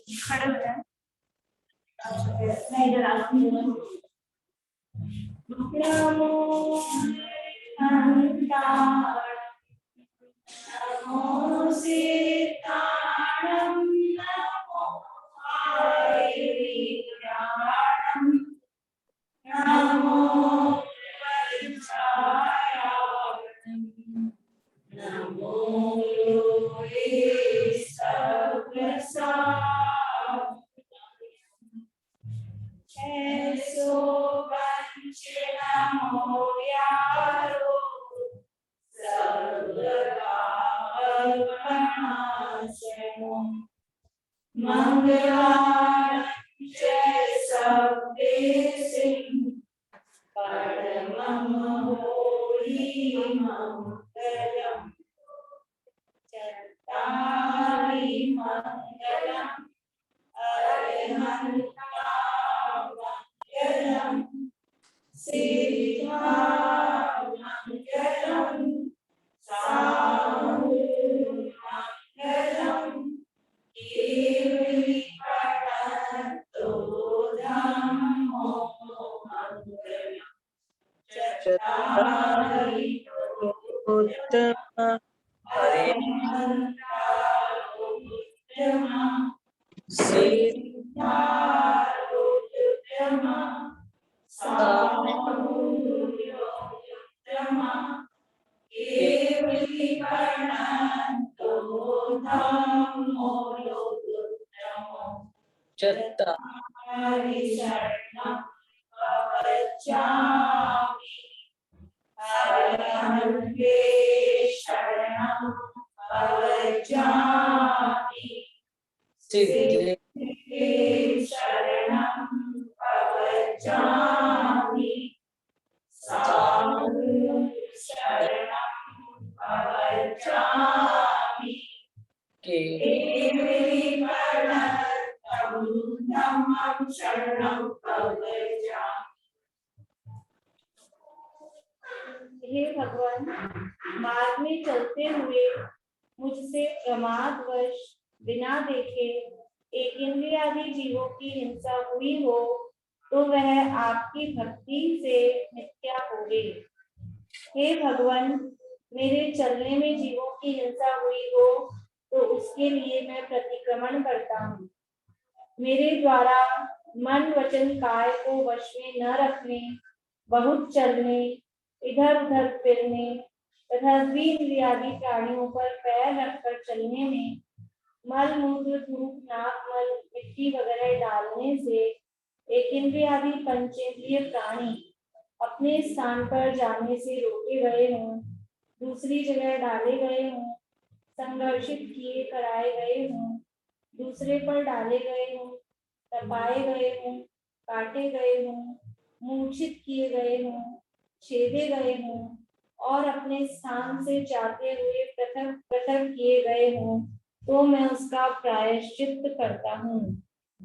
खड़े हो जाए। मैं इधर आती हूँ। नमो अनंताय, नमो सीताणं, नमो आयरिग्राणं, नमो वज्रायावतं, नमो योगे सर्वसाधनं, ऐसो वंचिनमो यारो सर्वकामनाशनो, मंगलाय सर्वेसिं, परमं होरि मंगलम्, चत्तारि मंगलम्, अरिहन्तामंगलम्, सिद्धामंगलम्, साहुमंगलम्, कीर्तिपर्यन्तो धम्मो मंगलम्, चत्तारि उत्तम अरिहन्तारोत्तमः, सिद्धारोत्तमः, साहुर्योत्तमः, कीर्तिपर्यन्तो धम्मो योगोत्तमः, चत्तारि शरणं प्रवक्ष्यामि, अरिहन्ते शरणं प्रवक्ष्यामि, सिद्धे शरणं प्रवक्ष्यामि, साधु शरणं प्रवक्ष्यामि, कीर्तिपर्यन्तं धम्मं शरणं प्रवक्ष्यामि। हे भगवान, मार्ग में चलते हुए मुझसे प्रमादवश बिना देखे एक इंद्रियादि जीवों की हिंसा हुई हो तो वह आपकी भक्ति से मिथ्या हो गई। हे भगवान, मेरे चलने में जीवों की हिंसा हुई हो तो उसके लिए मैं प्रतिक्रमण करता हूँ। मेरे द्वारा मन वचन काय को वश में न रखने, बहुत चलने, इधर उधर फिरने तथा द्विइंद्रियादि प्राणियों पर पैर रखकर चलने में, मल मूत्र धूप नाक मल मिट्टी वगैरह डालने से एक इंद्रियादि पंचेंद्रिय प्राणी अपने स्थान पर जाने से रोके गए हों, दूसरी जगह डाले गए हों, संघर्षित किए कराए गए हों, दूसरे पर डाले गए हों, तपाए गए हों, काटे गए हों, मूर्छित किए गए हों, छेदे गए हों और अपने स्थान से जाते हुए पृथक पृथक किए गए हों तो मैं उसका प्रायश्चित करता हूँ।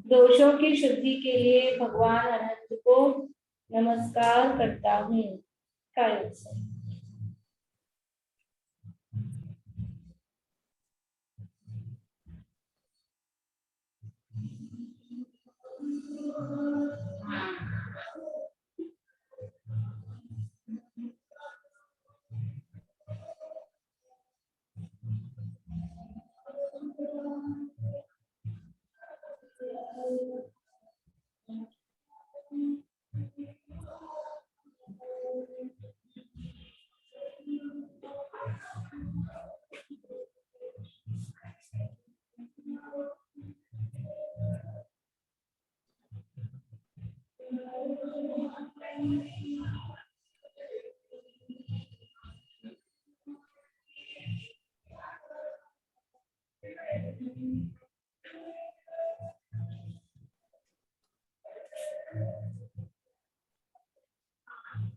दोषों की शुद्धि के लिए भगवान अनंत को नमस्कार करता हूँ।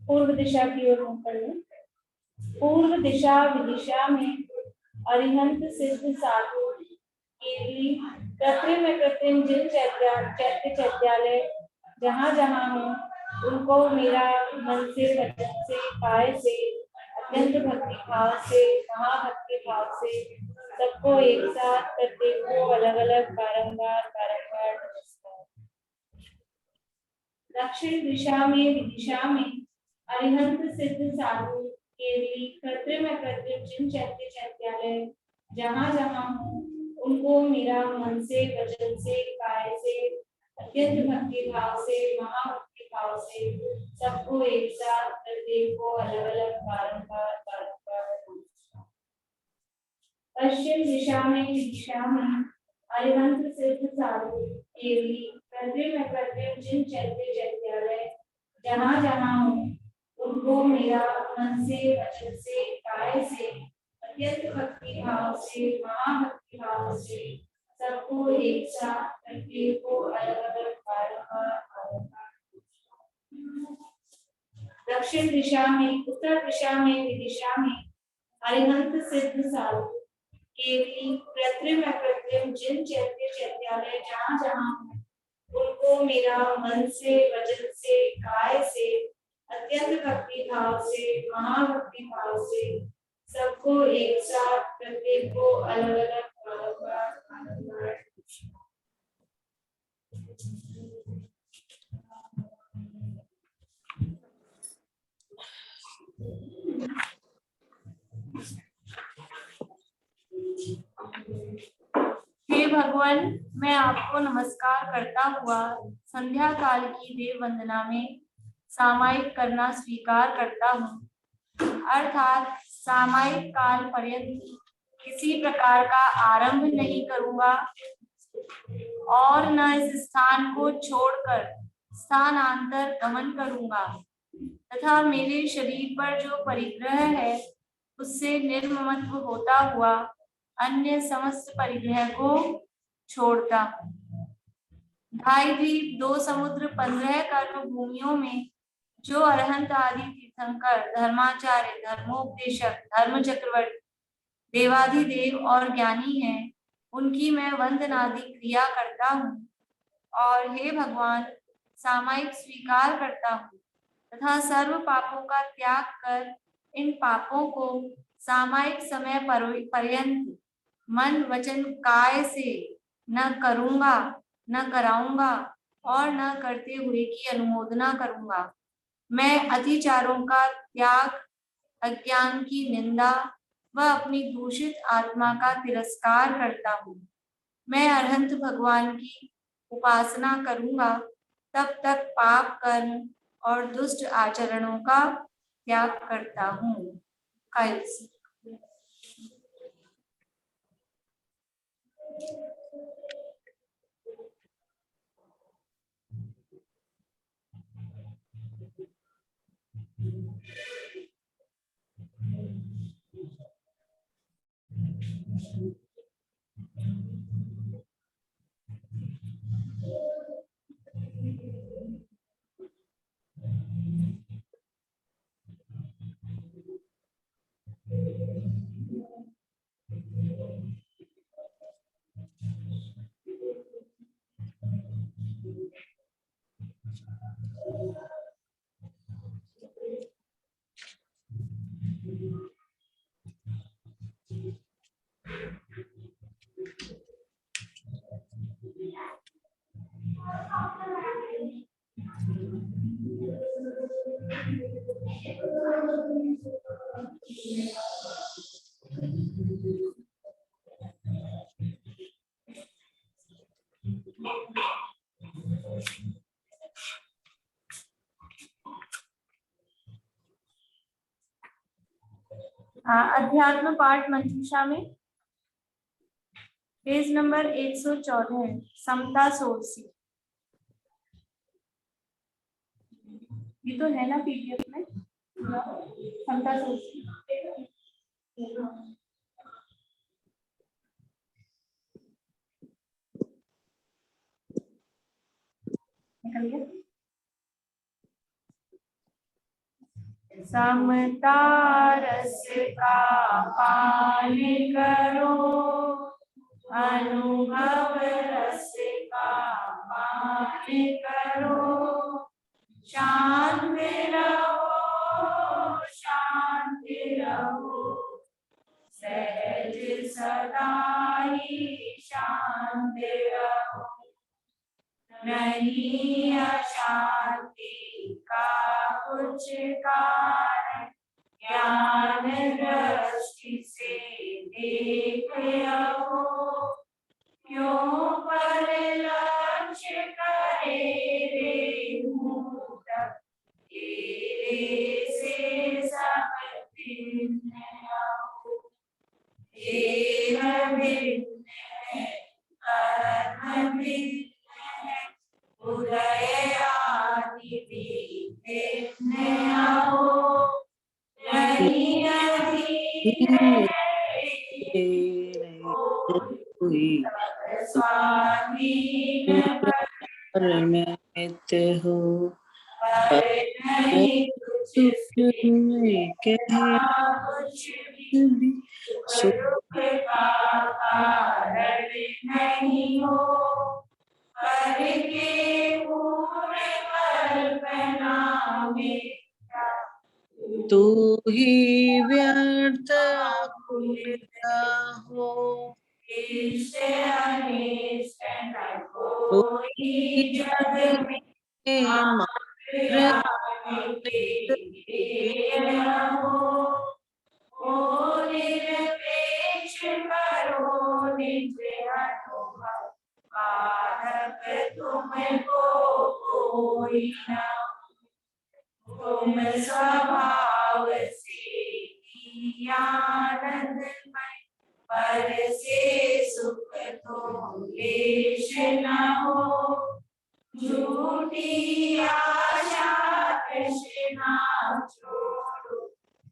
पूर्व दिशा की ओर मुख करिए। पूर्व दिशा विदिशा में अरिहंत सिद्ध साधु केवली कृत्रिम जिन चैत्य चैत्यालय जहाँ जहाँ हो उनको मेरा मन से वचन से काय से अत्यंत भक्ति भाव से महाभक्ति भाव से सबको एक साथ, प्रत्येक को अलग अलग, बारंबार बारंबार नमस्कार। दक्षिण दिशा में विदिशा में अरिहंत सिद्ध साधु केवली कृत्रिम अकृत्रिम जिन चैत्य चैत्यालय जहाँ जहाँ हूँ उनको मेरा मन से, वचन से, काय से, अत्यंत भक्ति भाव से, महाभक्ति भाव से, सबको एक साथ, प्रत्येक को अलग अलग, बारंबार बारंबार। पश्चिम दिशा में विदिशा में अरिहंत सिद्ध साधु केवली कृत्रिम अकृत्रिम जिन चैत्य चैत्यालय जहाँ जहाँ हूँ उनको मेरा मन से, वचन से, काय से, अत्यंत भक्ति भाव से, महाभक्ति भाव से, सबको एक साथ, प्रत्येक को अलग अलग, बारंबार बारंबार। दक्षिण दिशा में, उत्तर दिशा में, विदिशा में अरिहंत सिद्ध साधु केवली कृत्रिम अकृत्रिम जिन चैत्य चैत्यालय जहाँ जहाँ हूँ उनको मेरा मन से, वचन से, काय से, अत्यंत भक्ति भाव से, महाभक्ति भाव से, सबको एक साथ, प्रत्येक को अलग अलग, बारंबार बारंबार। हे भगवान, मैं आपको नमस्कार करता हुआ संध्या काल की देव वंदना में सामायिक करना स्वीकार करता हूँ, अर्थात सामायिक काल पर्यंत किसी प्रकार का आरंभ नहीं करूंगा और न इस स्थान को छोड़कर स्थानांतर गमन करूंगा तथा मेरे शरीर पर जो परिग्रह है उससे निर्ममत्व होता हुआ अन्य समस्त परिग्रह को छोड़ता। ढाई द्वीप, 2 समुद्र, 15 कर्म भूमियों में जो अरहंत आदि तीर्थंकर, धर्माचार्य, धर्मोपदेशक, धर्म चक्रवर्ती, देवाधिदेव और ज्ञानी हैं, उनकी मैं वंदनादि क्रिया करता हूँ। और हे भगवान, सामायिक स्वीकार करता हूँ तथा सर्व पापों का त्याग कर इन पापों को सामायिक समय पर्यंत मन, वचन, काय से न करूंगा, न कराऊंगा और न करते हुए की अनुमोदना करूंगा। मैं अतिचारों का त्याग, अज्ञान की निंदा व अपनी दूषित आत्मा का तिरस्कार करता हूँ। मैं अरहंत भगवान की उपासना करूंगा तब तक पाप कर्म और दुष्ट आचरणों का त्याग करता हूँ। अध्यात्म पाठ मंजूषा में पेज नंबर 114 है, समता सोर्सी। ये तो है ना पीडीएफ में, समता सोर्सी। निकल गया। समता रस का पान करो, अनुभव रस का पान करो, शांत रहो, शांत रहो, सहज सदा नहीं अशांति का कुछ कारण, ज्ञान दृष्टि से देख हो, क्यों पर लक्ष्य करे रे मूढ़, तेरे से सब भिन्न हो। देह भिन्न है, कर्म भिन्न है, उदय आदि भी भिन्न हो। नहीं अधीर हुई स्वाधीन परमित हो, पर नहीं कुछ तुझमें कहे कुछ भी सुख का कारण नहीं हो। पर के पूर्ण कल्पना में तू ही व्यर्थ अकुलिता हो, इष्ट अनिष्ट न कोई कोई जग जग में में मात्र हो। निरपेक्ष करो निज अनुभव, बाधक तुमको कोई न। तुम स्वभाव से आनंदमय, पर से सुख तो लेश न हो। झूठी आशा तृष्णा छोड़ो,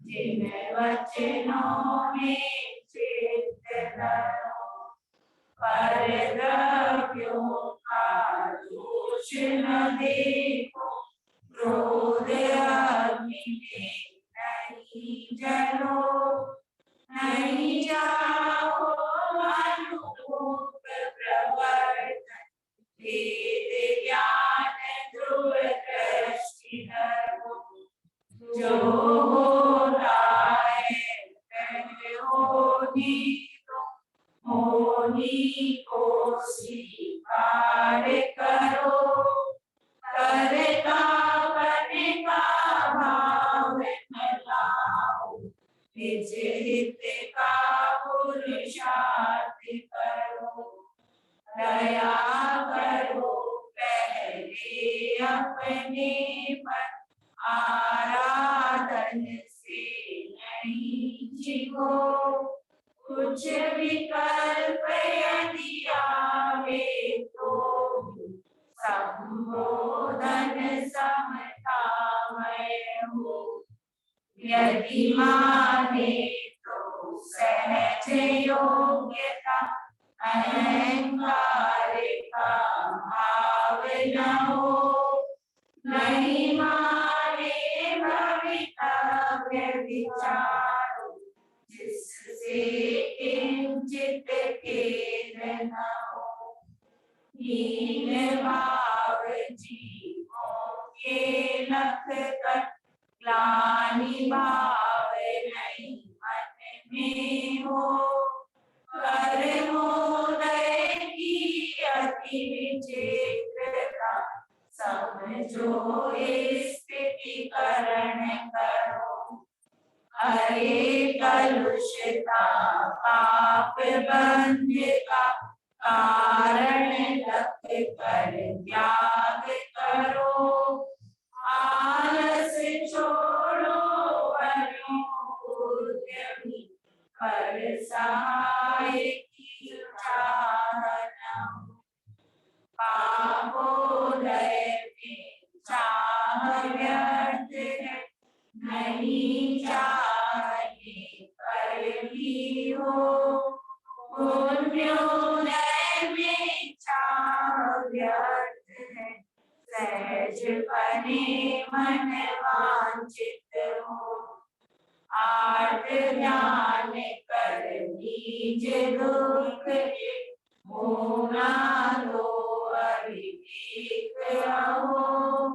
जिन वचनों में चित्त धरो। पर द्रव्यों का दोष न देखो, क्रोध अग्नि में नहीं जलो। नहीं जाओ अनुरूप प्रवर्तन, वेद ज्ञान ध्रुव दृष्टि धरो। जो होता है वह होनी दो, होनी को स्वीकार करो। करता बने का भाव न लाओ, निज हित का पुरुषार्थ करो। दया करो पहले अपने पर, आराधन से नहीं जिहो। कुछ विकल्प यदि आवे तो, संबोधन समतामय हो। यदि माने तो सहज योग्यता, अहंकार का भाव न हो। नहीं माने भवितव्य विचारो, जिससे किंचित खेद न हो। हीन भाव जीवों के लख कर, ग्लानि भाव नहीं मन में हो। कर्मोदय की अति विचित्रता, समझो स्थिति करण करो। हरे कलुषता पाप बंध का, कारण लख कर त्याग करो। आलस छोड़ो उद्यमी, कर सहाय की चाहना। पापोदय में चाह व्यर्थ है, नहीं चाहिए पर भी हो। पुण्योदय में चाह व्यर्थ है, सहज बने मन वांछित हो। आर्त ज्ञान कर बीज दुख, मोना दो अविवेक रहो।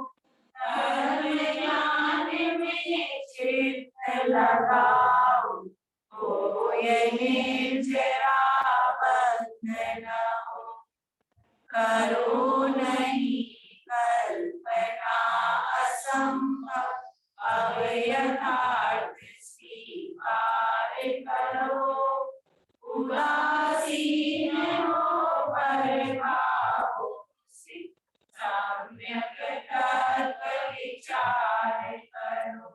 धर्म ज्ञान में चित्त लगाओ, तो यही जरा बंधन हो। करो नहीं कल्पना असंभव, अब यथार्थ स्वीकार करो। उदासीन हो परभावों से सम्यक तर्क विचार करो।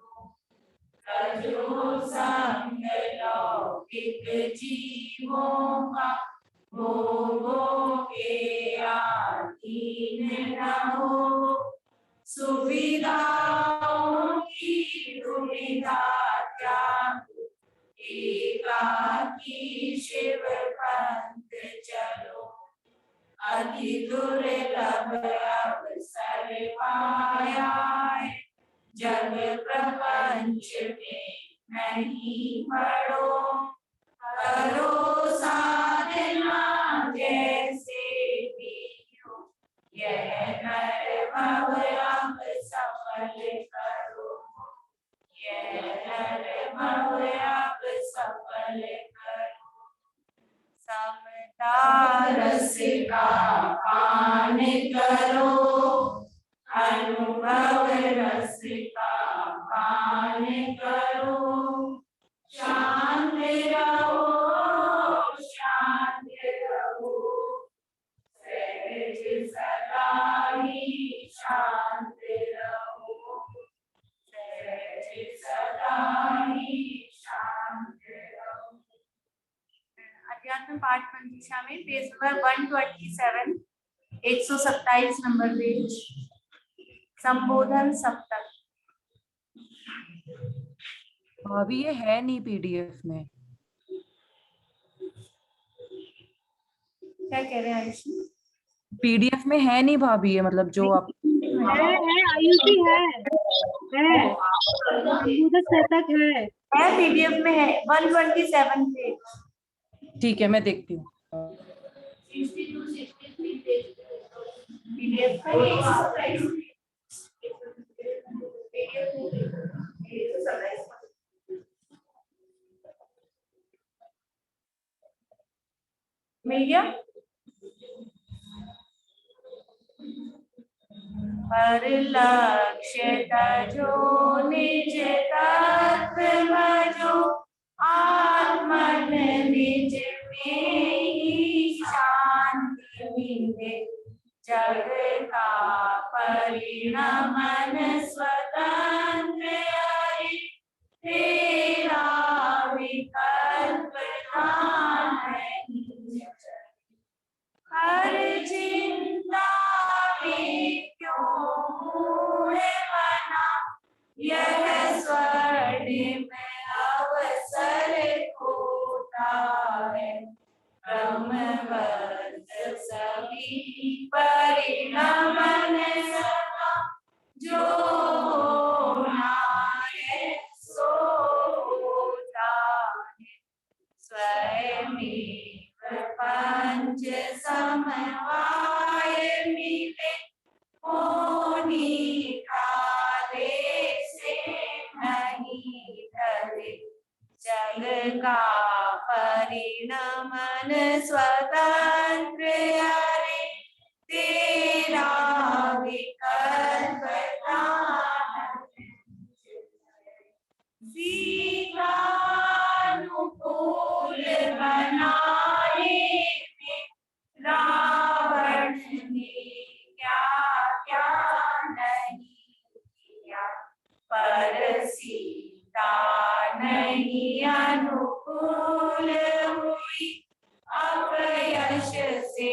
रजो संग लौकिक जीवों का भोगों के अधीन न हो। सुविधाओं की दुविधा त्याग, एकाकी शिव पंथ चलो। अति दुर्लभ अवसर पाया है, जग प्रपंच में नहीं पड़ो। करो साधना जैसे भी हो, यह नर भव अब सफल करो। यह नर भव अब सफल करो। समता रस का पान करो, अनुभव रस का पान करो। शांत रहो, शांत रहो, सहज सदा ही शांत रहो। सहज सदा ही शांत रहो। अध्यात्म पाठ मंजूषा में पेज नंबर 127, 127 नंबर पेज। संबोधन सप्तक। अभी ये है नहीं पीडीएफ में। क्या कह रहे हैं आयुषी? पीडीएफ में है नहीं भाभी, ये मतलब जो आप है आयुषी है शतक है पीडीएफ में है 127 पेज। ठीक है, मैं देखती हूँ। पीडीएफ मिल गया। पर लक्ष्य तजो निज तत्व भजो, आत्मन निज में ही शांति मिले। जग का परिणमन स्वतंत्र हरि, तेरा विकल्प नहीं। हर चिंता में क्यों मूढ़ बना, यह स्वर्ण में अवसर खोता है। ब्रह्मवत सभी परिणमन सदा, जो होना है सो होता है। स्वयं प्रपंच समवाय मिले, होनी काले से नहीं डरे। जग का परिणमन स्वतंत्र हरि, तेरा विकल्प नहीं। सीता अनुकूल बनाए में रावण ने क्या क्या नहीं किया। पर सीता नहीं अनुकूल हुई, अपयश से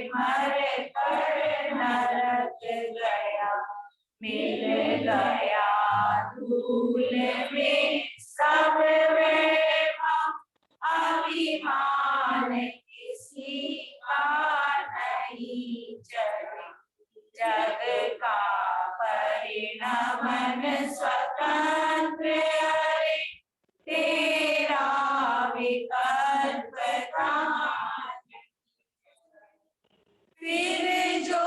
मर कर नरक गया। मिल गया धूल में सब वैभव, अभिमान किसी का नहीं चले। जग का परिणमन स्वतंत्र हरि, तेरा विकल्प नहीं। फिर जो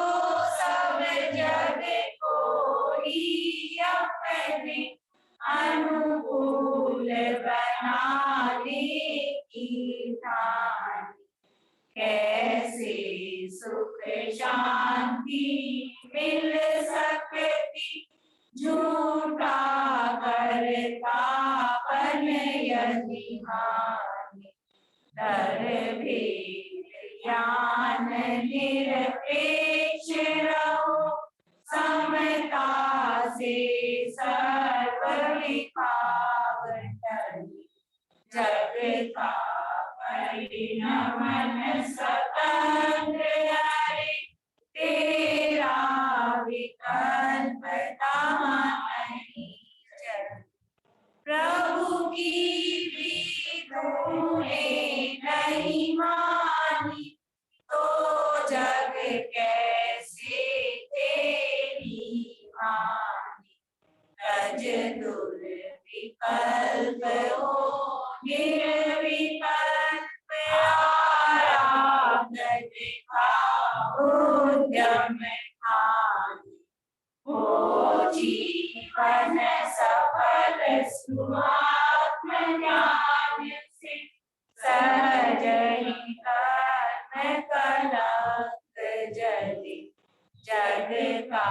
सब जग को ही अपने अनुकूल बनाने की ठानी, कैसे सुख शांति शांति मिल सकती, झूठा करतापन यदि माने, डर भेद ज्ञान निरपेक्ष रहो, समता से सर्व विभाग टले, जग का परिणमन स्वतंत्र हरे, तेरा विकल्प नहीं चल। प्रभु की भी तूने नहीं मानी, तो जग कैसे तेरी मानी। तज दुर्विकल्प हो निर्विकल्प, आराधन का उद्यम ठानी, हो जीवन सफल सुआत्म ज्ञान से, सहज ही कर्म कलंक जले, जग का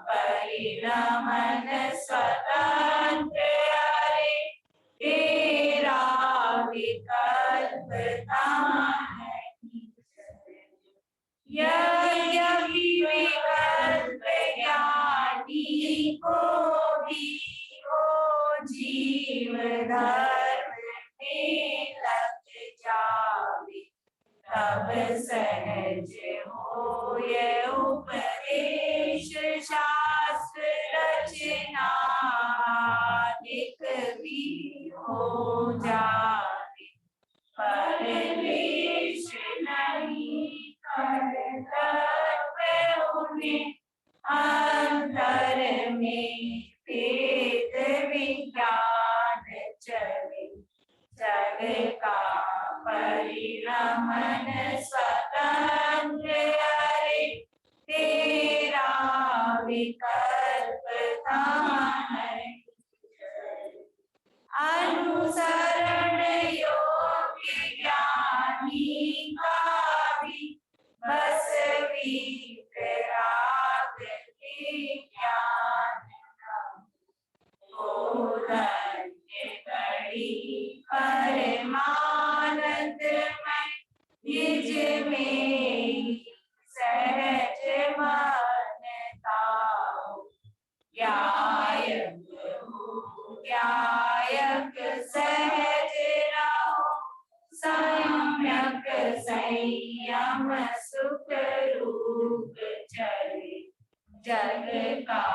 परिणमन स्वतंत्र हरे, तेरा विकल्प नहीं चले। यद्यपि विकल्प ज्ञानी को भी हो, जीव धर्म में लग जावे, तब सहज हो ये उपदेश शास्त्र रचना, अधिक भी हो जावे, परवेश नहीं कर्तव्य उन्हें, अंतर में वेद विज्ञान चले, जग का परिणमन स्वतंत्र हरे, तेरा विकल्प नहीं चले। अनुसरण योग्य ज्ञानी का भी, बस वितराग के ज्ञान का, ओ धन्य कड़ी परमानंद में, निज में सहज मानता हो, ज्ञायक हो ज्ञायक सहज रहो, सम्यक संयम सुख रूप चले, जग का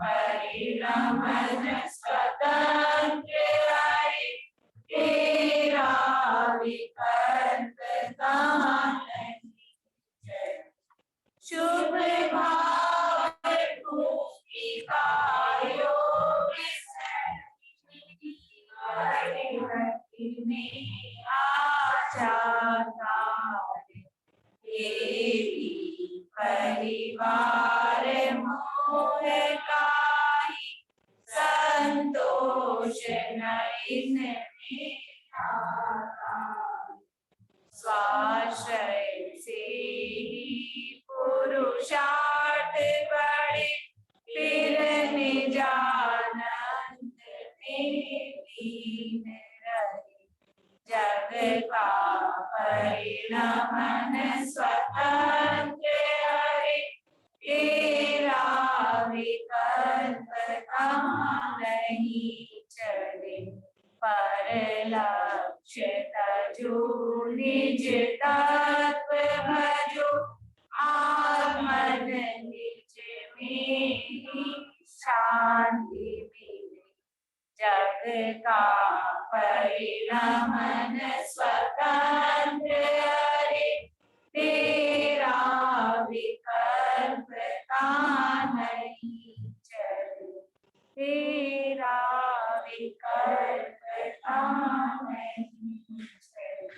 परिणमन स्वतंत्र हरे, तेरा विकल्प नहीं चले। शुभ भाव भूमिका योग में आचाता, देवी परिवार मोह काई, संतोष नयन में आता, स्वाश्रय से ही पुरुषार्थ बड़े, फिर निजानंद में लीन रहे, जग का परिणमन स्वतंत्र हरे, तेरा विकल्प नहीं चले। पर लक्ष्य तजो निज तत्व भजो, आत्मन निज में ही शांति मिले, जग का परिणमन स्वतंत्र हरे, तेरा विकल्प नहीं चले, तेरा विकल्प नहीं चले।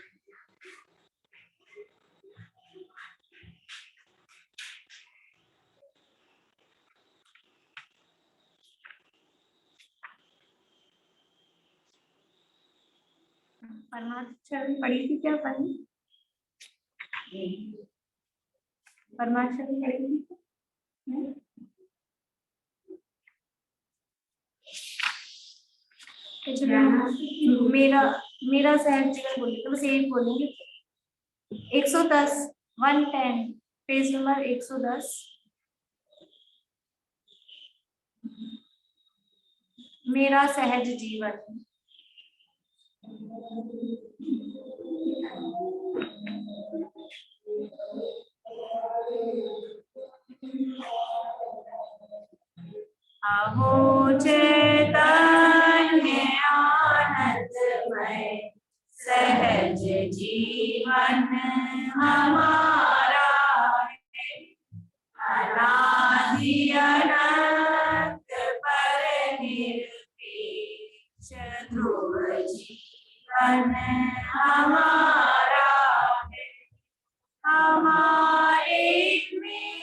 परमाक्षर पढ़ी थी क्या? पढ़ी परमाक्षर पढ़ी थी। मेरा मेरा सहज जीवन बोलिए तो बस एक बोलेंगे 110 110 पेज नंबर 110 मेरा सहज जीवन अहो चैतन्य आनंदमय सहज जीवन हमारा है अनादि अनंत पर निरपेक्ष ध्रुव जीवन हमारा है हमारे में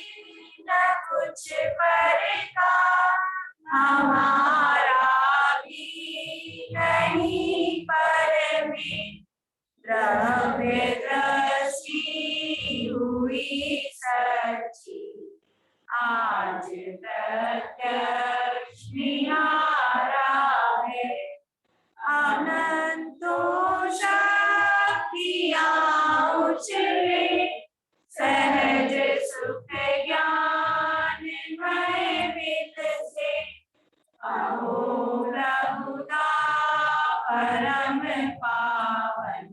न कुछ परता हमारा भी नहीं पर में द्रव्य दृष्टि हुई सच्ची आज प्रत्यक्ष निहारा है अनंतों शक्तियां उछले सहज सुख ज्ञान मय विद से अहो प्रभुता परम पावन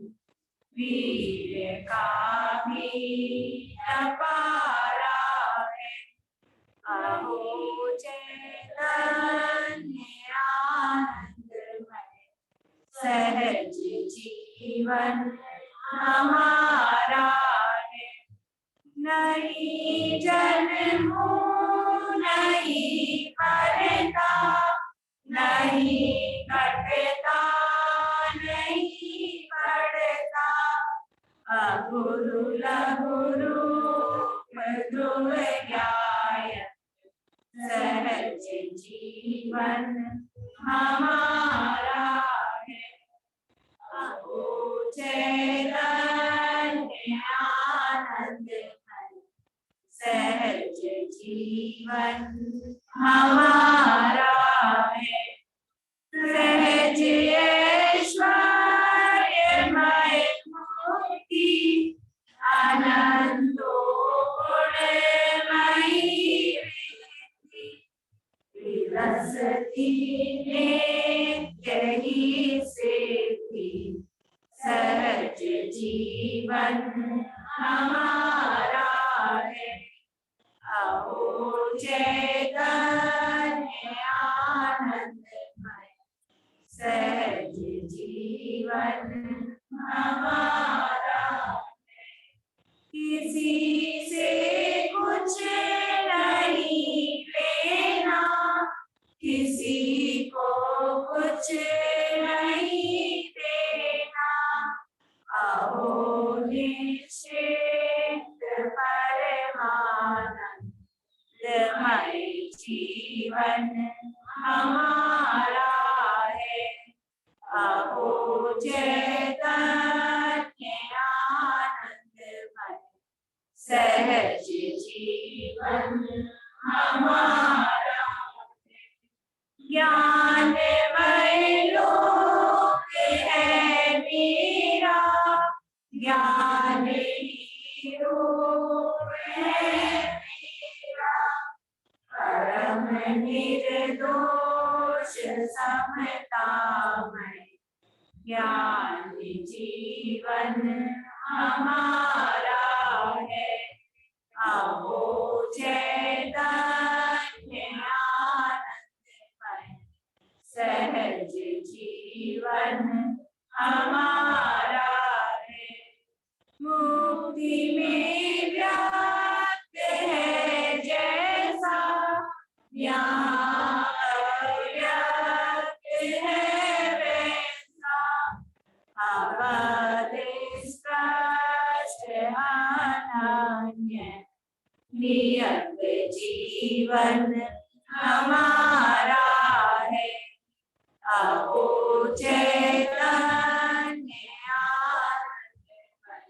वीर का भी अपारा है अहो चैतन्य आनंदमय सहज जीवन हमारा है नहीं जन्मो नहीं मरता नहीं कटता नहीं पड़ता अगुरु लगुरु ध्रुव ज्ञाय सहज जीवन हमारा है अहो चैतन्य आनंदमय सहज जीवन हमारा है सहज ऐश्वर्यमय मुक्ति आनंदो गुणमयी वृत्ति विलसती नित्य ही सिद्धि सहज जीवन हमारा है अहो चैतन्य आनंदमय सहज जीवन हमारा है किसी से कुछ नहीं लेना किसी को कुछ नहीं देना अहो निश्चित परमानंदमय जीवन हमारा है अहो चैतन्य आनंदमय सहज जीवन हमारा है ज्ञानमय लोक है मेरा ज्ञान ही रूप है मेरा परम निर्दोष समतामय ज्ञान जीवन हमारा है अहो चैतन्य आनंदमय सहज जीवन हमारा है मुक्ति में व्याप्त है जैसा यहाँ अव्यक्त है वैसा अवधि स्पष्ट अनन्य नियत जीवन हमारा है अहो चैतन्य आनंदमय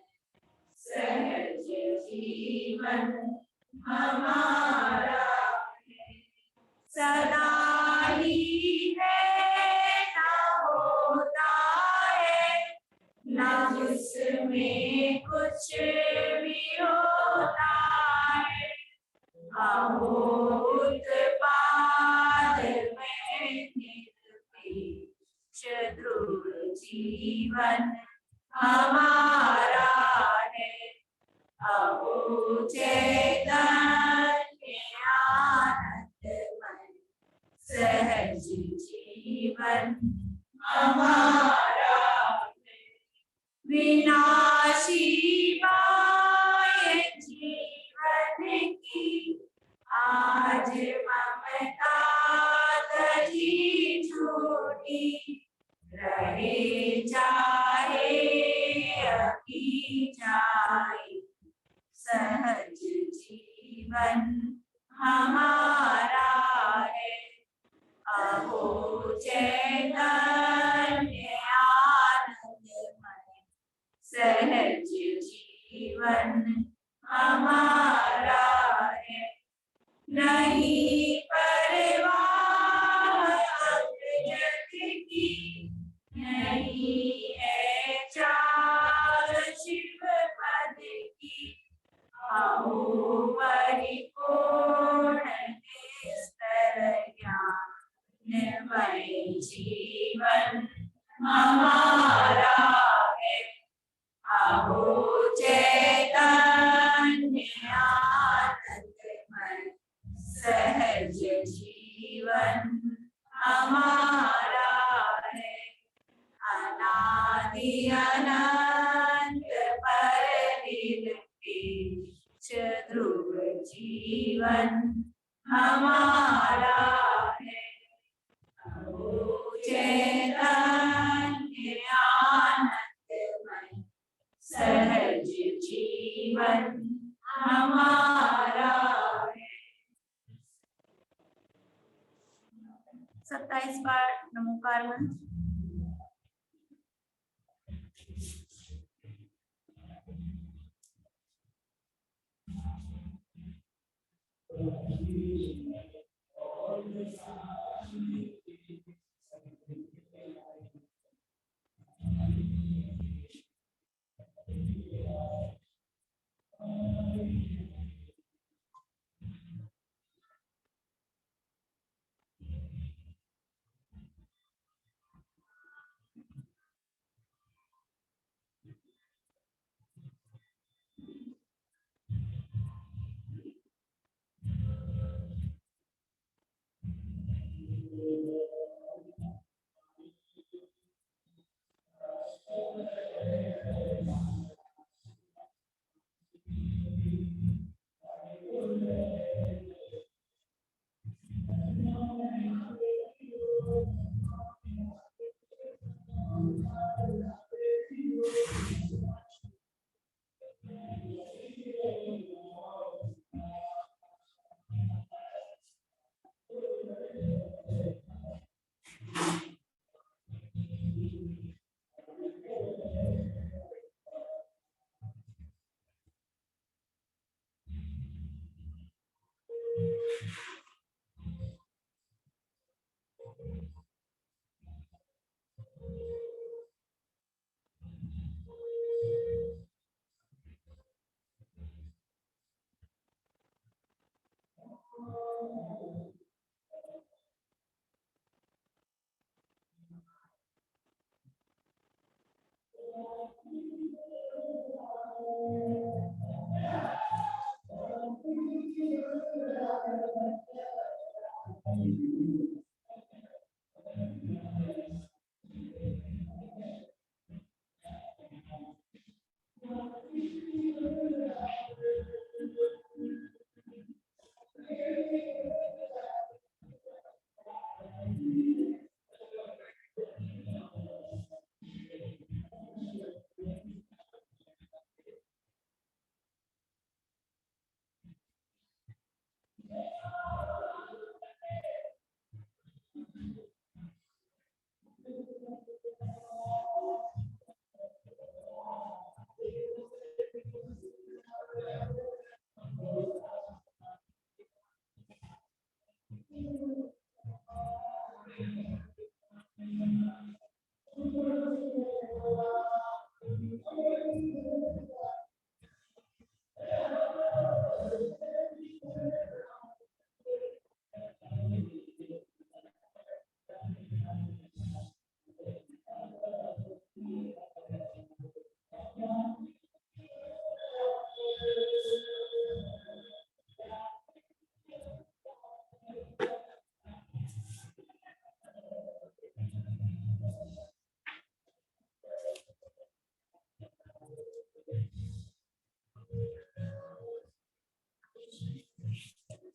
सहज जीवन हमारा है सदा ही है ना हो अभूतपाद में निर्पेक्ष ध्रुव जीवन हमारा है। अभूचेतन्य आनंदमय सहज जीवन हमारा है। विनाशी माय जीवन की आज ममता तजी छूटी रहे चाहे अभी जाए सहज जीवन हमारा है। अहो चैतन्य आनंदमय सहज जीवन हमारा है। नहीं परवाह अग्रजत की नहीं है चाल शिव पद की। अहो परिपूर्ण निस्तर ज्ञानमय जीवन हमारा है। अहो चैतन्य आनंदमय सहज जीवन हमारा है। अनादि अनंत पर निरपेक्ष ध्रुव जीवन हमारा है। अहो चैतन्य आनंदमय सहज जीवन हमारा है। 27 बार नमोकार मंत्र।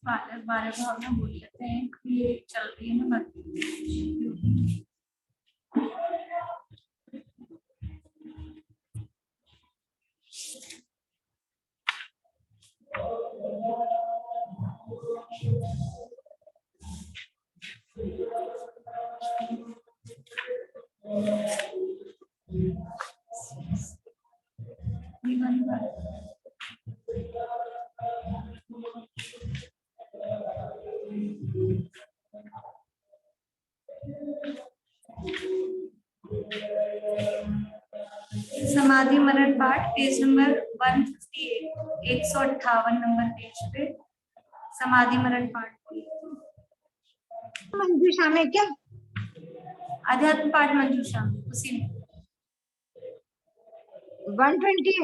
बारह बारह भावना बोल लेते हैं, ये चल रही है ना बात। समाधि मरण पाठ पेज नंबर 158, 158 नंबर पेज पे समाधि मरण पाठ। मंजूषा में क्या? अध्यात्म पाठ मंजूषा उसी में 128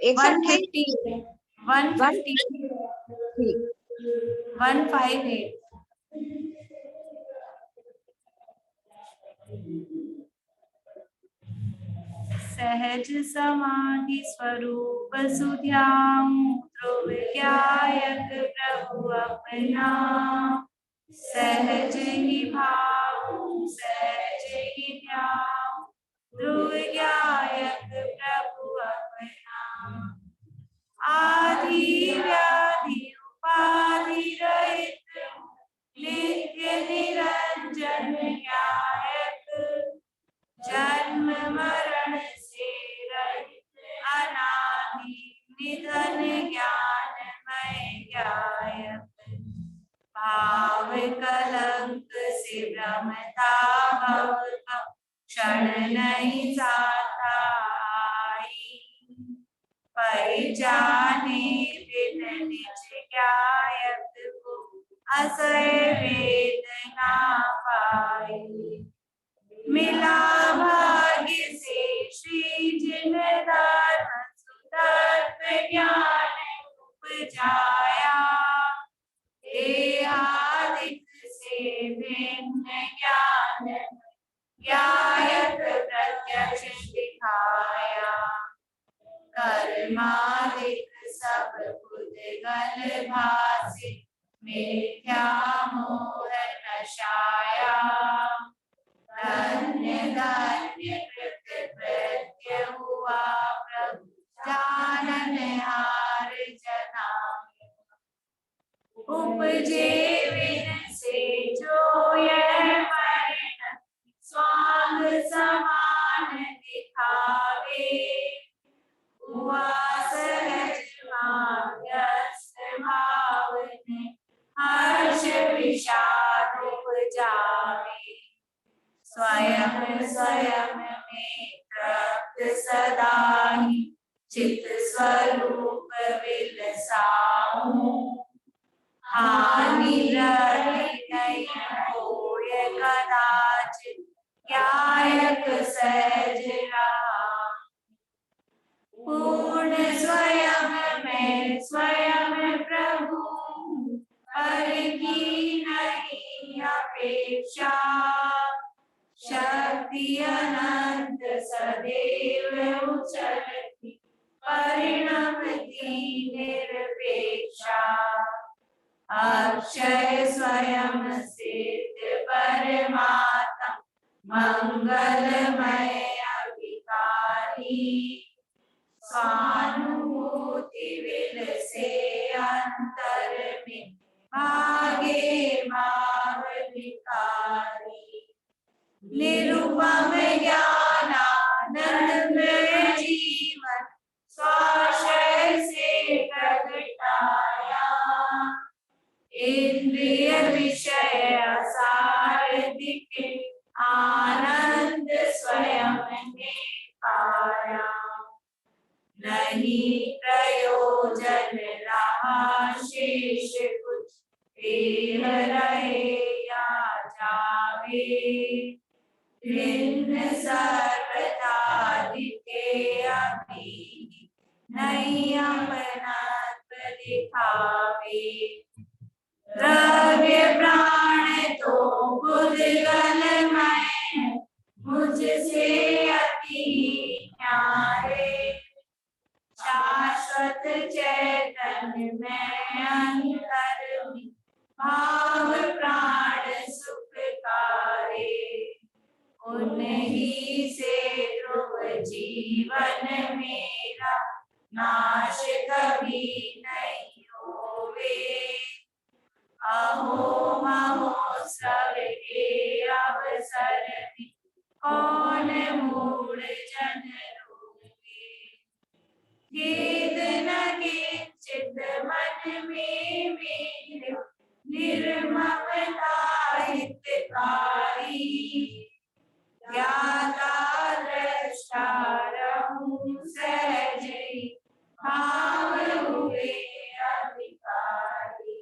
150 150 158। सहज समाधि स्वरूप सुध्याऊं ध्रुव ज्ञायक प्रभु अपना। सहज ही भाव सहज ही ध्यान ध्रुव ज्ञायक प्रभु अपना। आदि व्याधि उपाधि रहित नित्य निरंजन ज्ञायक। जन्म मरण से रहित अनादि निधन ज्ञानमय ज्ञायक। भाव कलंक से भ्रमता भव का क्षण नहीं जाता आई। परिजाने बिन निज ज्ञायक को असह्य वेदना पाई। मिला भाग्य से श्री जिन धर्म सुतत्व ज्ञान उपजाया। देहादिक से भिन्न ज्ञान ज्ञायक प्रत्यक्ष दिखाया। कर्मादिक सब बुद्धगल भासी मिथ्या मोह नशाया। धन्य धन्य कृत्य हुआ प्रभु जाननहार जना। उपजे विन से जो यह परिणत स्वांग समान दिखावे। हुआ सहज भाग्यस्त भाव ने हर्ष विषाद उपजावे। स्वयं स्वयं में तृप्त सदा ही चित्त स्वरूप विलसाऊं। हानि रहित नहीं होय कदाचित ज्ञायक सहज रहा। पूर्ण स्वयं में स्वयं प्रभु पर की नहीं अपेक्षा। शक्ति अनंत सदैव उछलती परिणमती निरपेक्षा। अक्षय स्वयं सिद्ध परमात्मा मंगलमय अभिकारी। स्वानुभूति विल से अंतर में भागे भाव विकारी। निरुपम ज्ञानानंद में जीवन स्वाशय से प्रगटाया। इंद्रिय विषय असार दिखे आनंद स्वयं ने पाया। नहीं प्रयोजन रहा शेष कुछ देह रहे या जावे। भिन्न सर्वथा दिखे अभी नहीं अपनत्व दिखावे। द्रव्य प्राण तो बुद्धगलमय मुझसे अति न्यारे। शाश्वत चैतन्य में अंतर में भाव प्राण सुखकारी, उन्हीं से ध्रुव जीवन मेरा, नाश कभी नहीं होवे। अहो महोत्सव के अवसर में, कौन मूढ़ जन रोवे। खेद न किंचित मन में मेरे, निर्ममता हितकारी। ज्ञाता दृष्टा रहूं सहज ही, भाव हुए अधिकारी।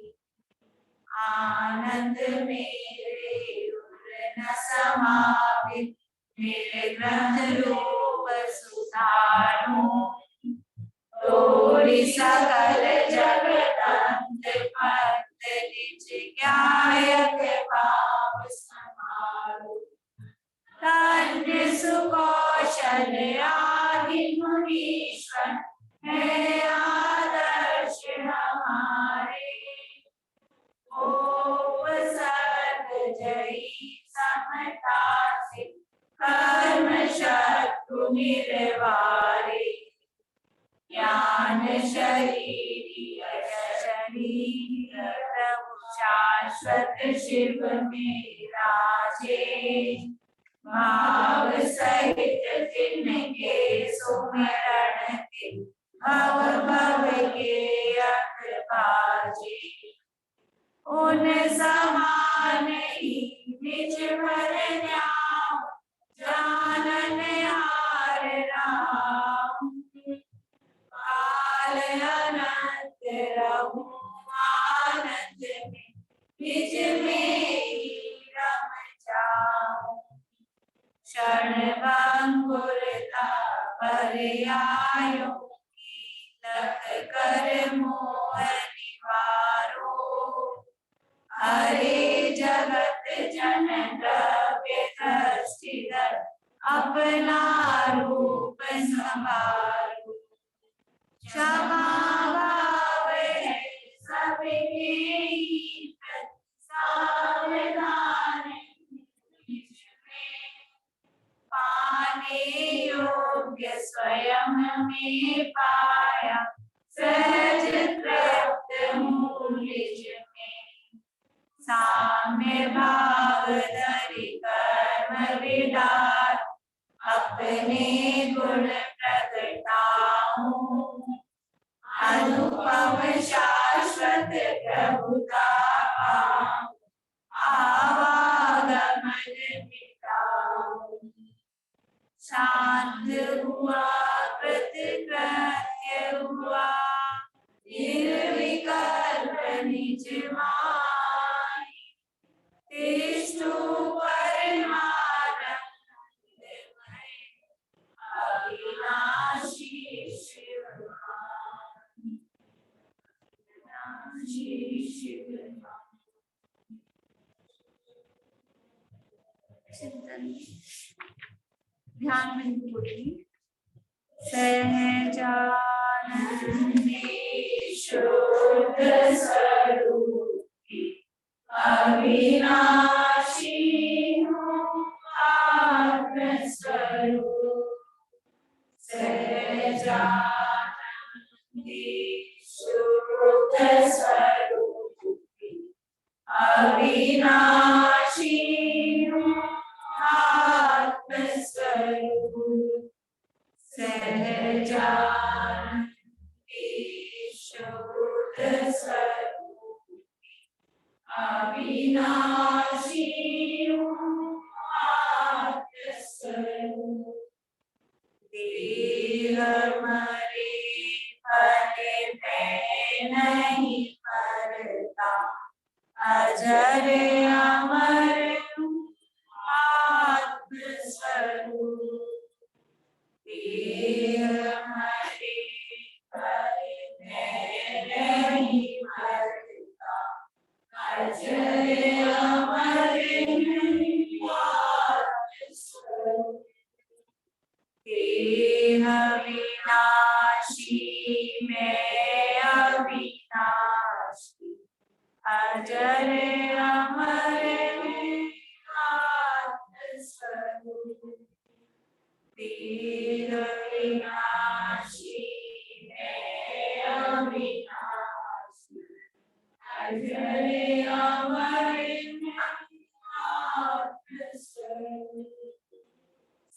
आनंद मेरे उर न समावित, मेरे ग्रंथ रूप सुधारूं। तोरि सकल जगदंत भक्त निज ज्ञायक भाव समारो। धन्य सुकौशल आदि मुनीश्वर, है आदर्श हमारे। उपसर्ग जयी समता से, कर्म शत्रु निर्वारे। ज्ञान शरीर शरीर प्रभु शाश्वत शिव में राजे। भाव सहित तिनके सुमिरन के, भव भव के अंत बाजे। उन समान ही निज भर न्याव, जानन हार राम। काल अनंत रहूं आनंद में, निज में ही रम जाऊं। क्षण भंगुरता पर्यायों की, लख कर मोह निवारो। हरे जगत जन द्रव्य दृष्टिधर, अपना रूप संभारो। क्षमा भाव है सबके ही, सावधान निज में। पाने योग्य स्वयं में पाया, सहज तृप्त हूँ निज में। साम्य भाव धरि कर्म विडार, अपने गुण प्रगटाऊं। अनुपम शाश्वत प्रभुता पाऊं, आवागमन मिटाऊं। शांत हुआ कृतकृत्य हुआ, निर्विकल्प निज माहि। तिष्ठु परमानंदमय, अविनाशी शिव नाम। अविनाशी शिव नाम। चिंतन ध्यान में बोलिए। सहजानंदी शुद्ध स्वरूपी, अविनाशी हूँ आत्म स्वरूप। सहजानंदी शुद्ध स्वरूपी, अविनाशी हूँ आत्म स्वरूप। सहजानंदी शुद्ध स्वरूपी, अविनाशी हूँ आत्म स्वरूप। देह मरे फल में नहीं मरता, अजर अमर हूँ आत्म स्वरूप। देह मरे फल में नहीं मरता, अजर अमर हूँ आत्म स्वरूप। देह विनाशी मैं अविनाशी, अजर अजर अमर आत्मस्वरूप वेद विनाशी है अविनाशी अजर अमर आत्मस्वरूप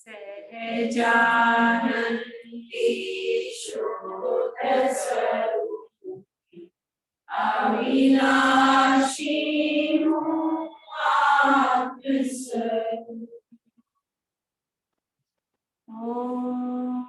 सहजानंदी शुद्ध स्वरूप अविनाशी हूँ आत्मस्वरूप। ओम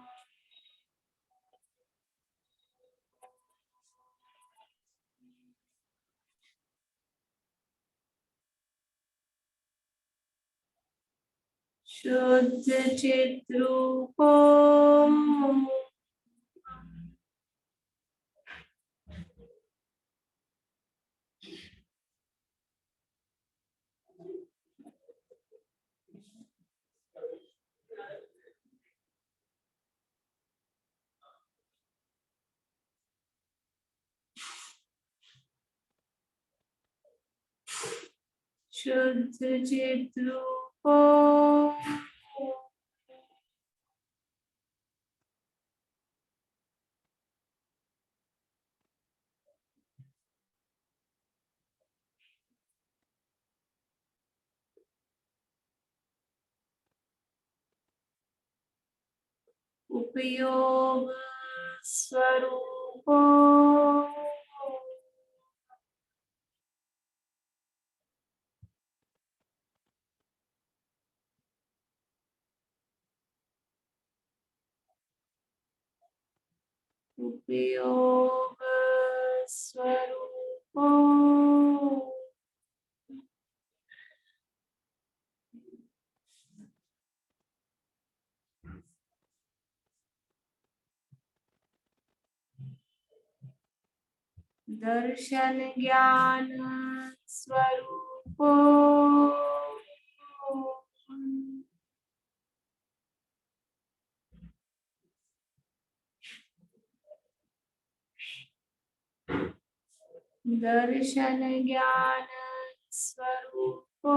शुद्ध चिद्रूपो शुद्ध चिद्रूपो उपयोग स्वरूपो उपयोग स्वरूपो दर्शन ज्ञान स्वरूपो दर्शन ज्ञान स्वरूपो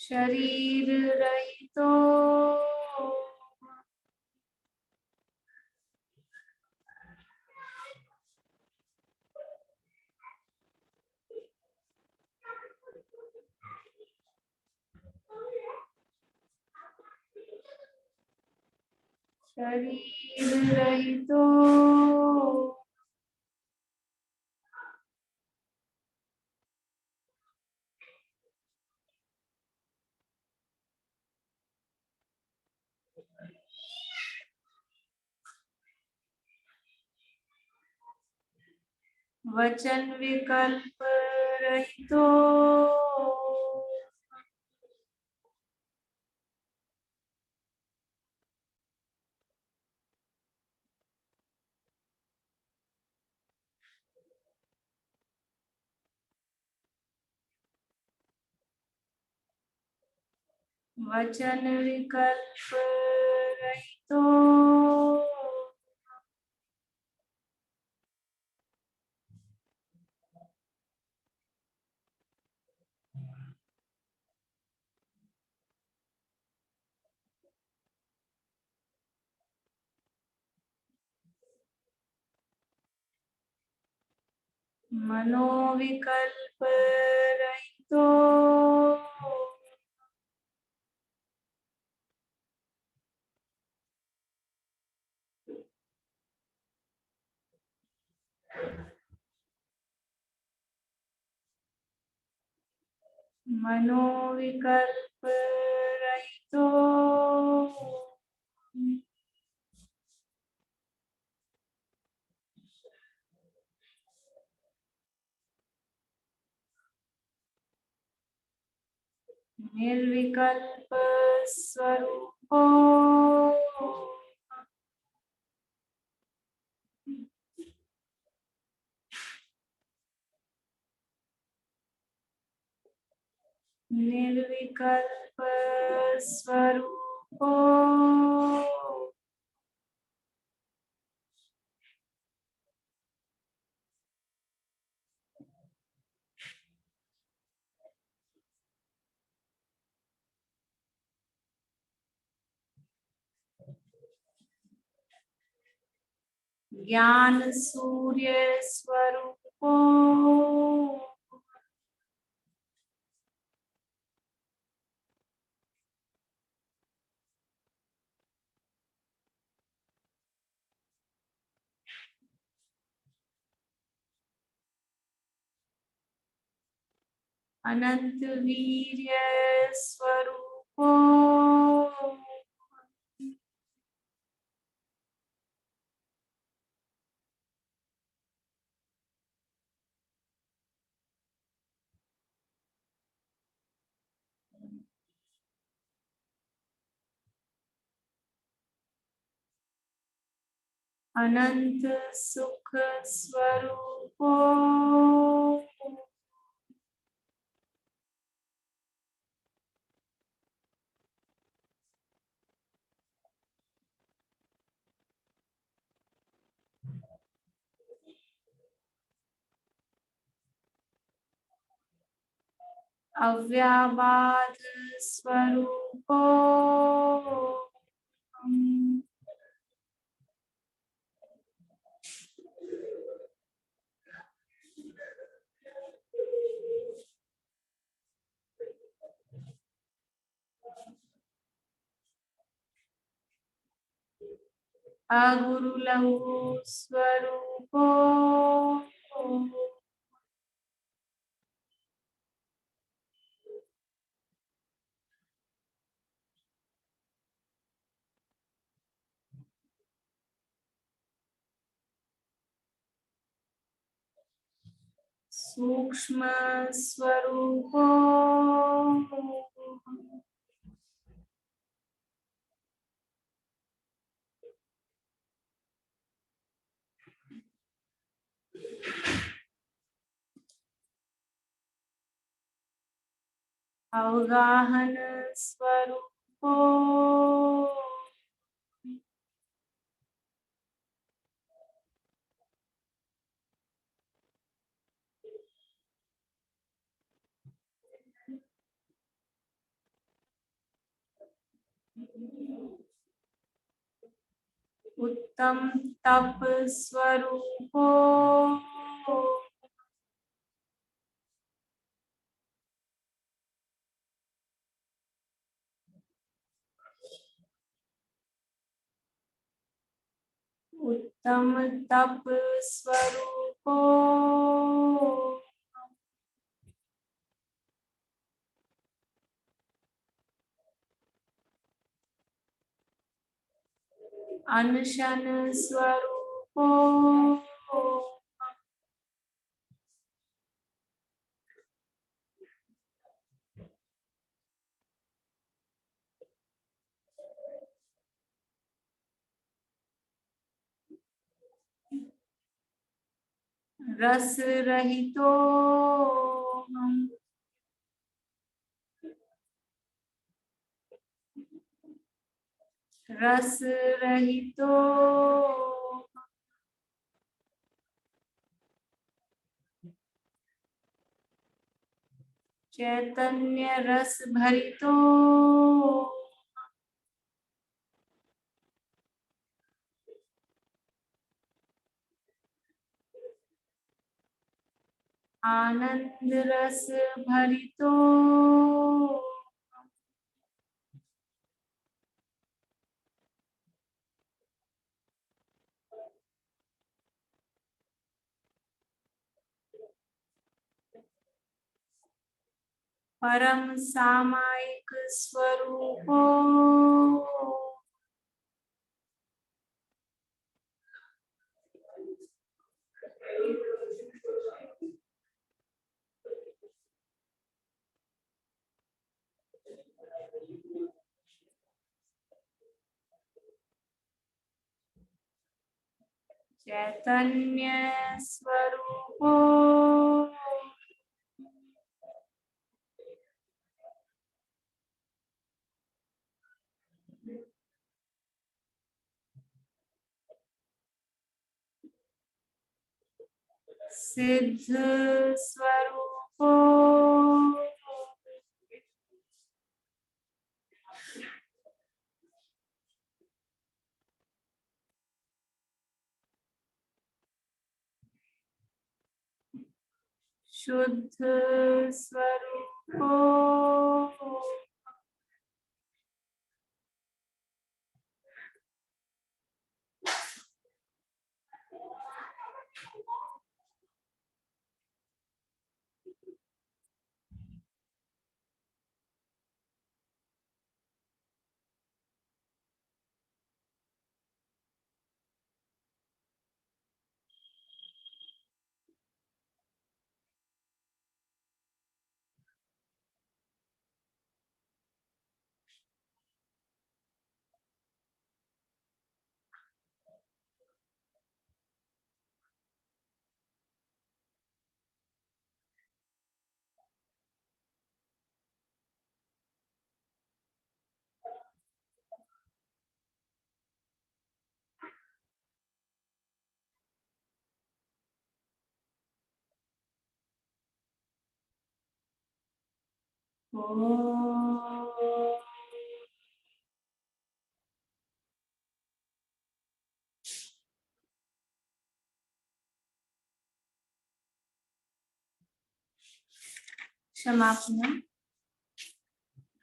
शरीर रहितो शरीर रहितो वचन विकल्प रहितो वचन विकल्प रहितो मनोविकल्प रहितो मनोविकल्प रहितो निर्विकल्प स्वरूप निर्विकल्प स्वरूप ज्ञान सूर्य स्वरूप अनंत वीर्य स्वरूप अनंत सुख स्वरूप अव्याबाध स्वरूप अगुरु लघु स्वरूप सूक्ष्म स्वरूप अवगाहन स्वरूप उत्तम तप स्वरूप उत्तम तप स्वरूप अनशन स्वरूप रस रहितो हम रस रहितो चैतन्य रस भरितो आनंद रस भरितो परम सामायिक स्वरूप चैतन्य स्वरूपो सिद्ध स्वरूपो शुद्ध स्वरूपो क्षमा,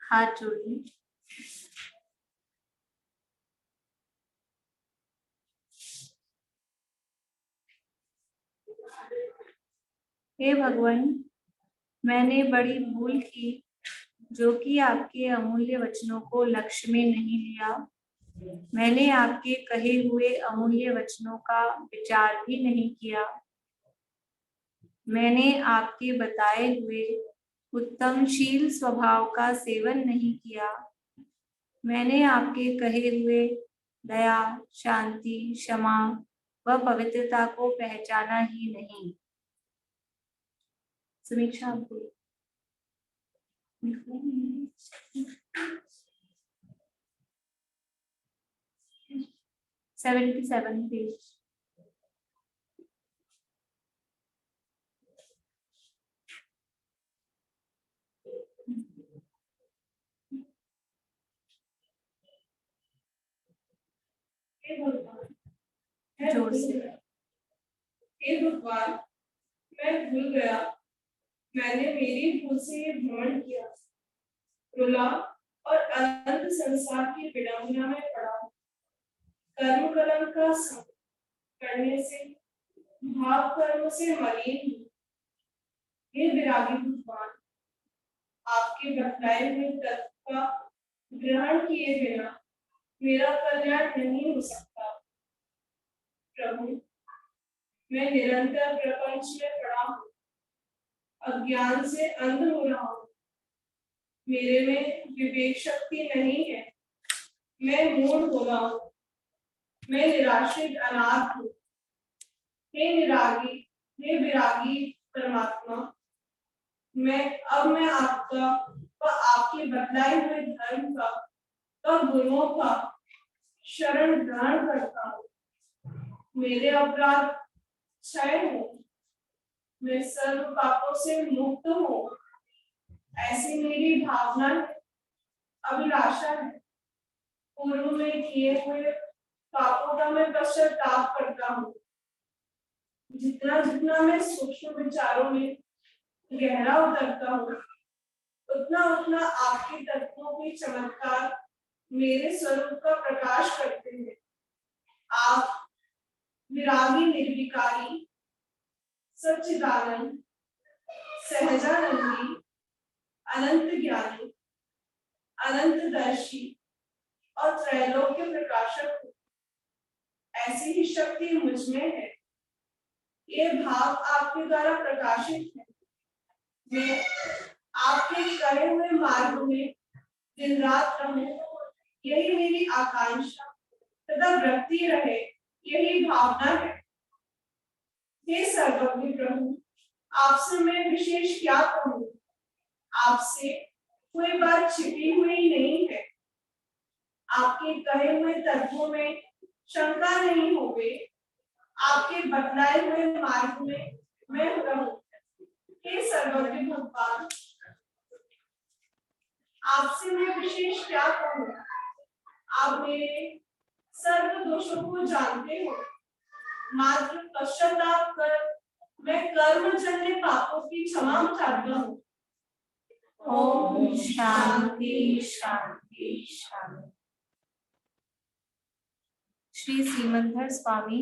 हाथ जोड़िए। हे भगवान, मैंने बड़ी भूल की जो कि आपके अमूल्य वचनों को लक्ष्य में नहीं लिया। मैंने आपके कहे हुए अमूल्य वचनों का विचार भी नहीं किया। मैंने आपके बताए हुए उत्तमशील स्वभाव का सेवन नहीं किया। मैंने आपके कहे हुए दया, शांति, क्षमा व पवित्रता को पहचाना ही नहीं। समीक्षा आपको 77 पेज। जोर से। हे भगवान, मैं भूल गया। मैंने मेरी भूल से ये भ्रमण किया, रुला और अनंत संसार की विडंबना में पड़ा। कर्म कलम का संग करने से भाव कर्म से मलिन हूं। हे विरागी भगवान, आपके बतलाए हुए तत्व का ग्रहण किए बिना मेरा कल्याण नहीं हो सकता। प्रभु, मैं निरंतर प्रपंच में पड़ा हूँ, अज्ञान से अंध हो रहा हूँ। मेरे में विवेक शक्ति नहीं है। मैं मूढ़ हो रहा हूँ। मैं निराश्रित अनाथ हूँ। हे विरागी परमात्मा, मैं आपका व आपके बतलाए हुए धर्म का व गुरुओं का शरण ग्रहण करता हूँ। मेरे अपराध क्षय हो, मैं सर्व पापों से मुक्त हूँ, ऐसी मेरी भावना है, अभिलाषा है। पूर्व में किए हुए पापों का मैं पश्चाताप करता हूँ। जितना जितना मैं सूक्ष्म विचारों में गहरा उतरता हूँ, उतना उतना आपके तत्वों के चमत्कार मेरे स्वरूप का प्रकाश करते हैं। आप विरागी, निर्विकारी, सच्चिदानंद, सहजानंदी, अनंत ज्ञानी, अनंतदर्शी और त्रैलोक्य प्रकाशक हो। ऐसी ही शक्ति मुझ में है। ये भाव आपके द्वारा प्रकाशित है। मैं आपके कहे हुए मार्ग में दिन रात रहूं, यही मेरी आकांक्षा तथा वृत्ति रहे, यही भावना है। हे सर्वज्ञ प्रभु, आपसे मैं विशेष क्या कहूँ? आपसे कोई बात छिपी हुई नहीं है। आपके कहे हुए तत्वों में शंका नहीं होवे। आपके बतलाए हुए मार्ग में मैं रहूं। हे सर्वज्ञ भगवान, आपसे मैं विशेष क्या कहूँ? आप मेरे सर्व दोषों को जानते हो। मात्र पश्चाताप कर मैं कर्मजन्य पापों की क्षमा चाहता हूँ। ओम शांति शांति शांति। श्री सीमंधर स्वामी,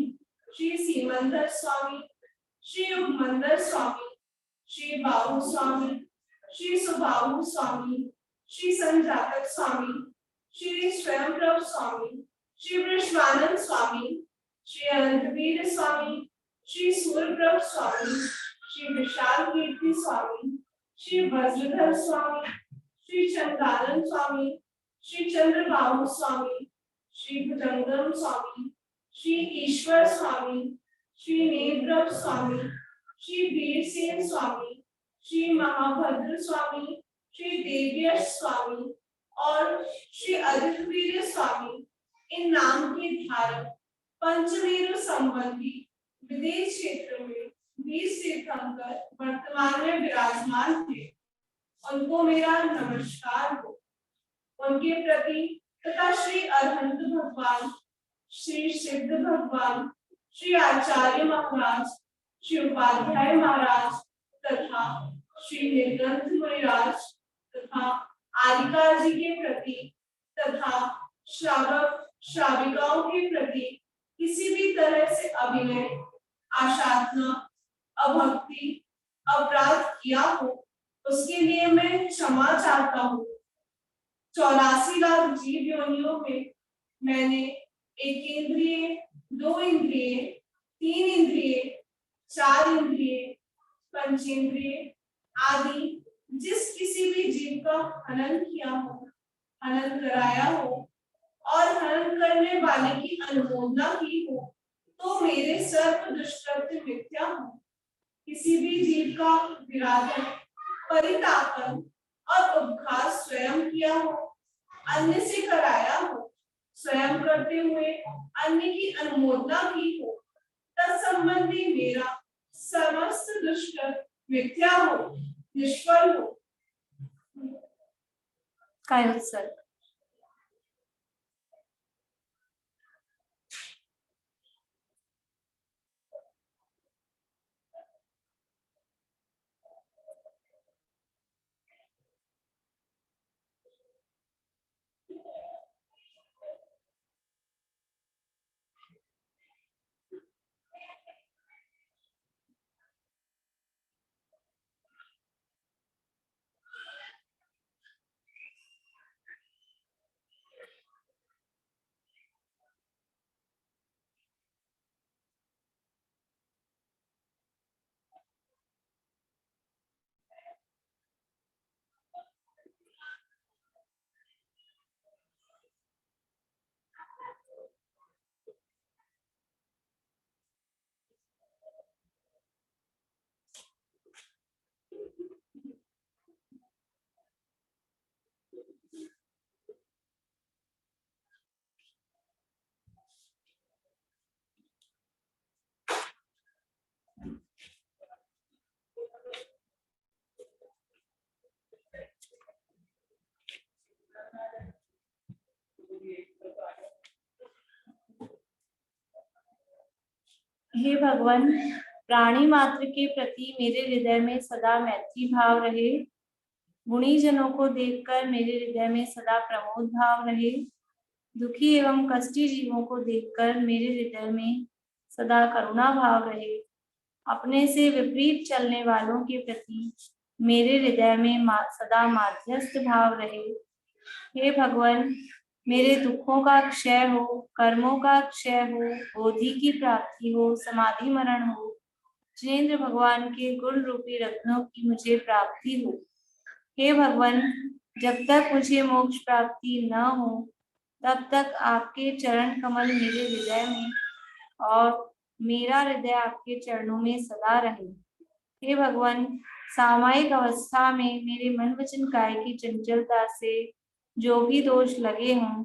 श्री सीमंदर स्वामी, श्री युगमंदर स्वामी, श्री बाहु स्वामी, श्री सुबाहु स्वामी, श्री संजातक स्वामी, श्री स्वयंप्रभ स्वामी, श्री वृषभानंद स्वामी, श्री अनंतवीर स्वामी, श्री सूर्यप्रभ स्वामी, श्री विशाल कीर्ति स्वामी, श्री वज्रधर स्वामी, श्री चंद्रानंद स्वामी, श्री चंद्रबाहु स्वामी, श्री भुजंगम स्वामी, श्री ईश्वर स्वामी, श्री नेत्रव स्वामी, श्री वीरसेन स्वामी, श्री महाभद्र स्वामी, श्री देव्यश स्वामी और श्री अदितवीर स्वामी इन नाम के धारक पंचवीर संबंधी विदेश क्षेत्र में 20 तीर्थंकर वर्तमान में विराजमान थे। उनको मेरा नमस्कार हो। उनके प्रति तथा श्री अरहंत भगवान, श्री सिद्ध भगवान, श्री आचार्य महाराज, श्री उपाध्याय महाराज तथा श्री निर्गंध मुनिराज तथा आदिका जी के प्रति तथा श्रावक श्राविकाओं के प्रति किसी भी तरह से अभिनय, आशात्मा, अभक्ति, अपराध किया हो उसके लिए मैं क्षमा चाहता हूँ। 84 लाख जीव योनियों में मैंने एक इंद्रिय, 2 इंद्रिय, 3 इंद्रिय, 4 इंद्रिय, पंचेंद्रिय आदि जिस किसी भी जीव का हनन किया हो, हनन कराया हो और हनन करने वाले की अनुमोदना की हो तो मेरे सर्व दुष्कृत्य मिथ्या हो। किसी भी जीव का विराधन, परितापन और उपघात स्वयं किया हो, अन्य से कराया हो, स्वयं करते हुए अन्य की अनुमोदना की हो, तत्संबंधी मेरा समस्त दुष्कृत्य मिथ्या हो, निष्फल हो। कायोत्सर्ग। हे भगवान, प्राणी मात्र के प्रति मेरे हृदय में सदा मैत्री भाव रहे। गुणी जनों को देखकर मेरे हृदय में सदा प्रमोद भाव रहे। दुखी एवं कष्टी जीवों को देखकर मेरे हृदय में सदा करुणा भाव रहे। अपने से विपरीत चलने वालों के प्रति मेरे हृदय में सदा माध्यस्थ भाव रहे। हे भगवान, मेरे दुखों का क्षय हो, कर्मों का क्षय हो, बोधि की प्राप्ति हो, समाधि मरण हो, जिनेंद्र भगवान के गुण रूपी रत्नों की मुझे प्राप्ति हो। हे भगवान, जब तक मुझे मोक्ष प्राप्ति न हो तब तक आपके चरण कमल मेरे हृदय में और मेरा हृदय आपके चरणों में सदा रहे। हे भगवान, सामयिक अवस्था में मेरे मन वचन काय की चंचलता से जो भी दोष लगे हों,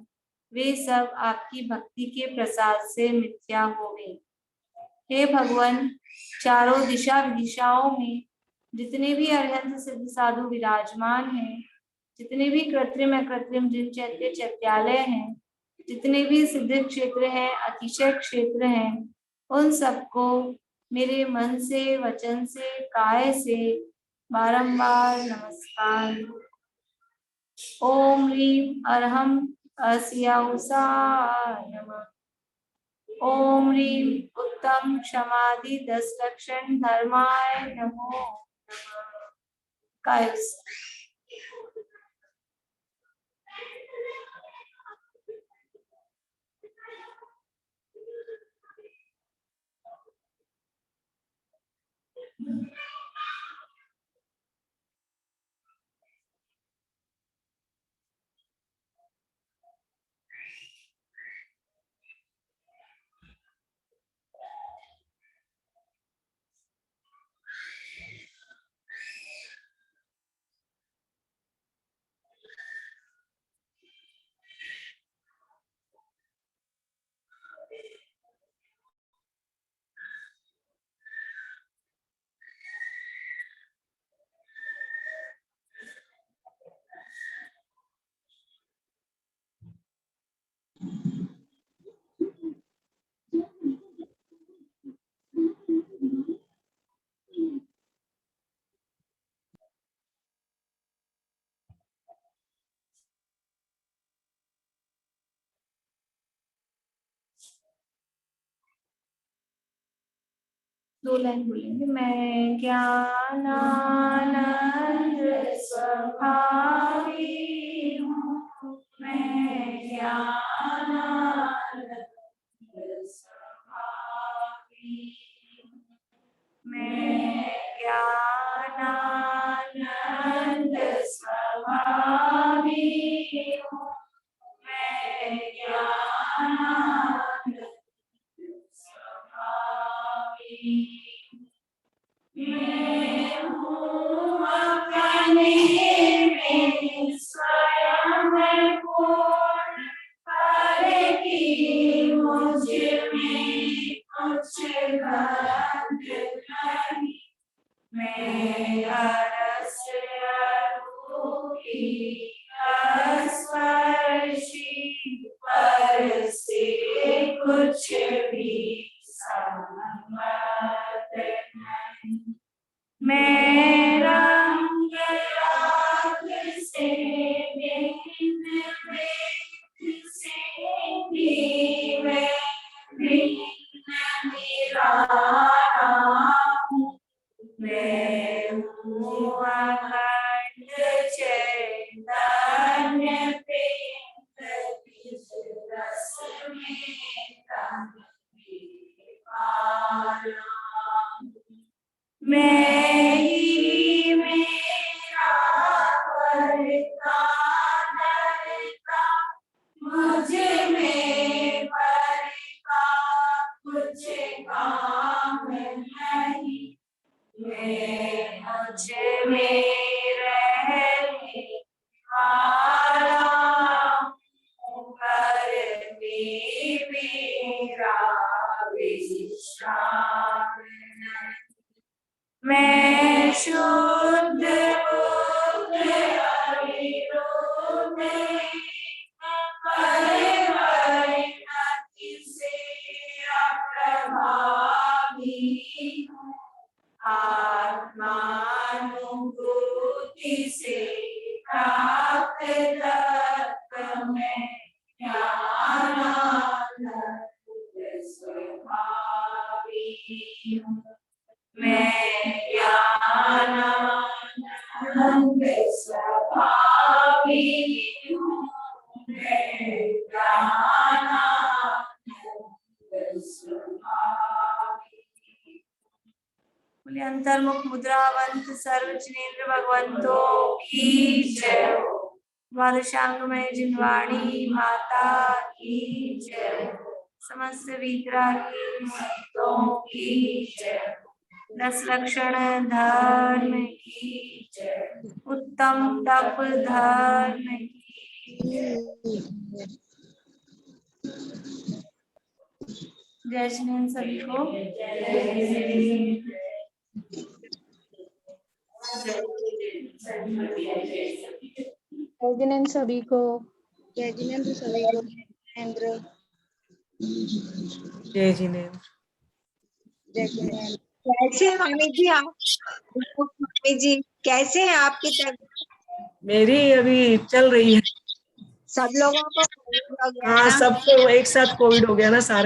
वे सब आपकी भक्ति के प्रसाद से मिथ्या हो गए। हे भगवान, चारों दिशा विदिशाओं में जितने भी अरहंत सिद्ध साधु विराजमान हैं, जितने भी कृत्रिम अकृत्रिम जिन चैत्य चैत्यालय हैं, जितने भी सिद्ध क्षेत्र हैं, अतिशय क्षेत्र हैं, उन सबको मेरे मन से, वचन से, काय से बारंबार नमस्कार। ओम ह्रीं अरहम अस्याउसाय नमः। ओम ह्रीं उत्तम क्षमादि 10 लक्षण धर्माय नमो नमः। कायस दो लाइन बोलेंगे। मैं ज्ञानानंद स्वभावी हूँ, मैं ज्ञानानंद स्वभावी हूँ, मैं ज्ञानानंद स्वभावी हूँ, मैं ज्ञानानंद स्वभावी। मैं हूँ अपने में स्वयं पूर्ण, हर की मुझ में कुछ गंध नहीं। मैं रस रूपी स्पर्शी, पर से कुछ भी संगत नहीं। मैं रंग राग से भिन्न, वेद से भी मैं भिन्न निराला हूँ। मैं हूँ अखंड चैतन्य पिंड, बीज रस में तन विकारा। मैं ही मेरा करता धरता, मुझ में पर का कुछ काम नहीं। मैं मुझ में रहने वाला हूँ, पर में मेरा विश्राम नहीं। मैं शुद्ध बुद्ध अविरुद्ध, परिवर्तन से अप्रभावी हूँ। आत्मानुभूति से प्राप्त तत्व में ज्ञानानंद स्वभावी हूँ। मैं ज्ञानानंद स्वभावी हूँ, मैं ज्ञानानंद स्वभावी। बोले अंतर्मुख मुद्रावंत सर्वजनेन्द्र भगवंतों की जय हो। द्वादशांग में जिनवाणी माता की जय हो। समस्त विग्राही संतों की जय। 10 लक्षण धर्म की जय। उत्तम तप धर्म की जय। जिनेंद्र सभी को जय जिनेंद्र सभी को। जय जिनेंद्र सभी को। जिनेंद्र। जय जिनेंद्र। जय जिनेंद्र। कैसे हैं मामी जी आप? मामी जी कैसे हैं आपकी तबीयत? मेरी अभी चल रही है। सब लोगों को कोविड हो गया हाँ, ना? सबको एक साथ कोविड हो गया ना, सारे